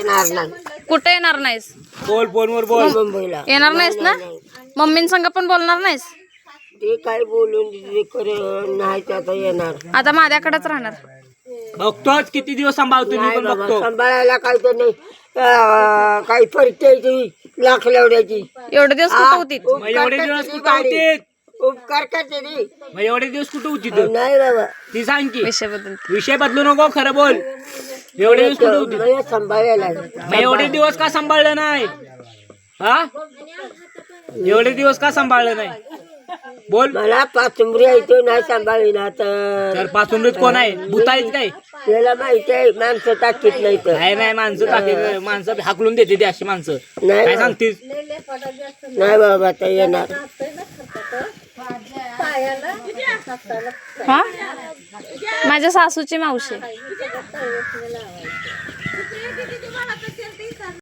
येणार नाही. कुठे येणार नाहीस? बोल फोनवर बोल. मुंबईला येणार नाहीस ना? मम्मीन संग पण बोलणार नाहीस? ते काय बोलून नाही ते आता येणार. आता माझ्याकडेच राहणार. बघतोच किती दिवस सांभाळतो मी नाही पण बाबा, बघतो. सांभाळायला काय तर नाही. काही परिचयाची लाख लावड्याची एवढे दिवस कुठं होती? मग एवढे दिवस कुठं होते? उपकार करते ती. मग एवढे दिवस कुठं होती तू? नाही बाबा, ती सांग की. विषय बदल. विषय बदलू नको, खरं बोल. एवढे दिवस कुठं होती? मला सांभाळायला मग एवढे दिवस का सांभाळलं नाही? हा, एवढे दिवस का सांभाळलं नाही? बोल. मला पाचुंबरी येतो नाही सांभाळीना तर तर पाचुंबरीत कोण आहे? भूताईच काय? त्याला माहिती आहे माणसं टाकीत नाही तर. नाही नाही, माणसं टाकते, माणसं हाकलून देते ती अशी माणसं. नाही काय बाबा. सांगतीस? नाही बाबा आता येणार. हा, माझ्या सासूची मावशी.